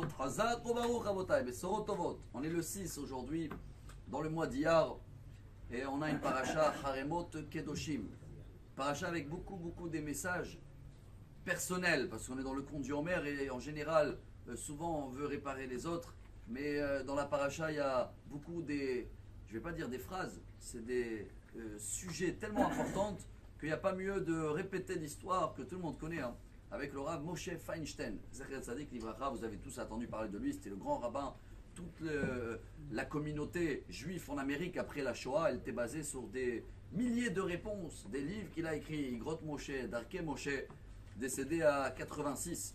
Shavuot, Chazak Baruch Rabotai, Besorot Tovot. On est le 6 aujourd'hui, dans le mois d'Iyar, et on a une paracha Haremot Kedoshim. Paracha avec beaucoup des messages personnels, parce qu'on est dans le conte du Homer et en général, souvent on veut réparer les autres, mais dans la paracha il y a beaucoup des, je ne vais pas dire des phrases, c'est des sujets tellement importants qu'il n'y a pas mieux de répéter l'histoire que tout le monde connaît, hein, avec le rabbin Moshe Feinstein. Zecher Tzadik Livracha, vous avez tous entendu parler de lui, c'était le grand rabbin. Toute la communauté juive en Amérique après la Shoah, elle était basée sur des milliers de réponses, des livres qu'il a écrits, Grotte Moshe, Darke Moshe, décédé à 86.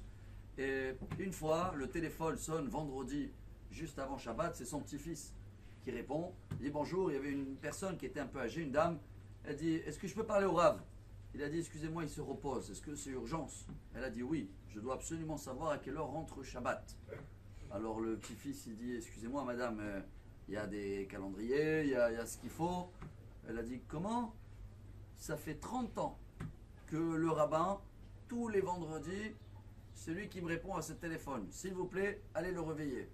Et une fois, le téléphone sonne vendredi, juste avant Shabbat, c'est son petit-fils qui répond. Il dit bonjour, il y avait une personne qui était un peu âgée, une dame. Elle dit, est-ce que je peux parler au Rav? Il a dit, excusez-moi, il se repose, est-ce que c'est urgence? Elle a dit, oui, je dois absolument savoir à quelle heure rentre Shabbat. Alors le petit-fils, il dit, excusez-moi madame, il y a des calendriers, il y a ce qu'il faut. Elle a dit, comment? Ça fait 30 ans que le rabbin, tous les vendredis, c'est lui qui me répond à ce téléphone. S'il vous plaît, allez le réveiller.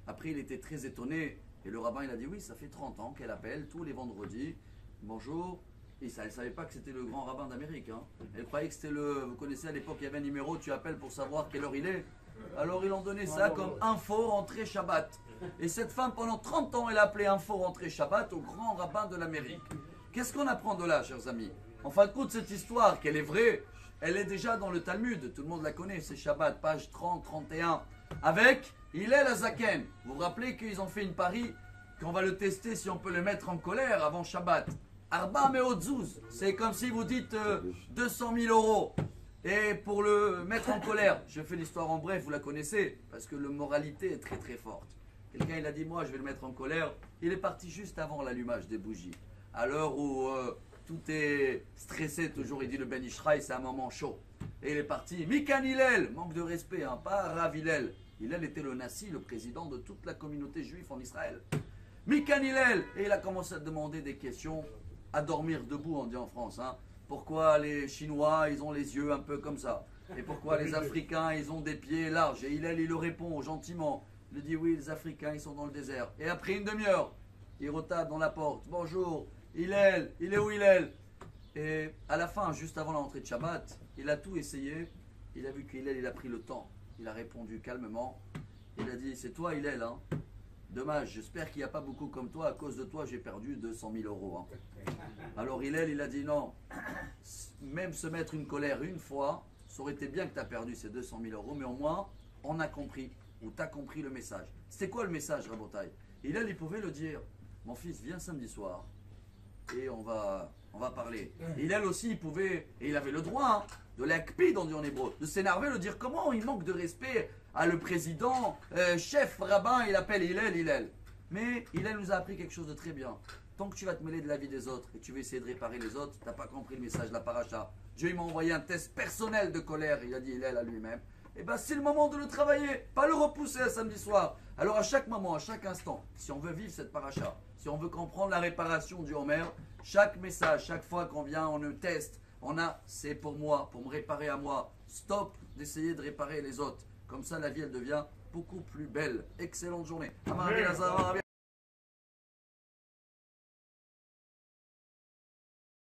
Après, il était très étonné. Et le rabbin, il a dit, oui, ça fait 30 ans qu'elle appelle tous les vendredis. Bonjour. Et ça, elle ne savait pas que c'était le grand rabbin d'Amérique. Hein. Elle croyait que c'était le... Vous connaissez, à l'époque, il y avait un numéro, tu appelles pour savoir quelle heure il est. Alors, ils ont donné ça comme info rentrée Shabbat. Et cette femme, pendant 30 ans, elle a appelé info rentrée Shabbat au grand rabbin de l'Amérique. Qu'est-ce qu'on apprend de là, chers amis? En fin de compte, cette histoire, qu'elle est vraie, elle est déjà dans le Talmud. Tout le monde la connaît, c'est Shabbat, page 30-31. Avec Hillel Azaken. Vous vous rappelez qu'ils ont fait une pari, qu'on va le tester si on peut le mettre en colère avant Shabbat. Arba Meotzuz. C'est comme si vous dites 200 000 euros. Et pour le mettre en colère, je fais l'histoire en bref, vous la connaissez, parce que la moralité est très forte. Quelqu'un il a dit, moi je vais le mettre en colère. Il est parti juste avant l'allumage des bougies. À l'heure où tout est stressé, toujours il dit le Ben Ishraï, c'est un moment chaud. Et il est parti. Mikan Hillel, manque de respect, hein, pas Rav Hillel. Hillel était le Nassi, le président de toute la communauté juive en Israël. Mikan Hillel, et il a commencé à demander des questions, à dormir debout, on dit en France. Hein. Pourquoi les Chinois, ils ont les yeux un peu comme ça? Et pourquoi les Africains, ils ont des pieds larges? Et Hillel, il le répond gentiment. Il lui dit, oui, les Africains, ils sont dans le désert. Et après une demi-heure, il retape dans la porte. Bonjour, Hillel, il est où Hillel? Et à la fin, juste avant la rentrée de Shabbat, il a tout essayé. Il a vu qu'Hillel, il a pris le temps. Il a répondu calmement. Il a dit, c'est toi Hillel, hein? Dommage, j'espère qu'il n'y a pas beaucoup comme toi. À cause de toi, j'ai perdu 200 000 euros. Hein. Alors Hillel, il a dit non. Même se mettre une colère une fois, ça aurait été bien que tu as perdu ces 200 000 euros, mais au moins, on a compris, ou tu as compris le message. C'était quoi le message, Rabotai? Hillel, il pouvait le dire. Mon fils, viens samedi soir et on va parler. Et Hillel aussi, il pouvait, et il avait le droit, hein, de l'akpid, on dit en hébreu, de s'énerver, de dire comment il manque de respect à le président, chef, rabbin, il appelle Hillel. Mais Hillel nous a appris quelque chose de très bien. Tant que tu vas te mêler de la vie des autres et tu vas essayer de réparer les autres, tu n'as pas compris le message de la paracha. Dieu m'a envoyé un test personnel de colère, il a dit Hillel à lui-même. Et bien c'est le moment de le travailler, pas le repousser à samedi soir. Alors à chaque moment, à chaque instant, si on veut vivre cette paracha, si on veut comprendre la réparation du Homer, chaque message, chaque fois qu'on vient, on le teste, c'est pour moi, pour me réparer à moi. Stop d'essayer de réparer les autres. Comme ça, la vie, elle devient beaucoup plus belle. Excellente journée.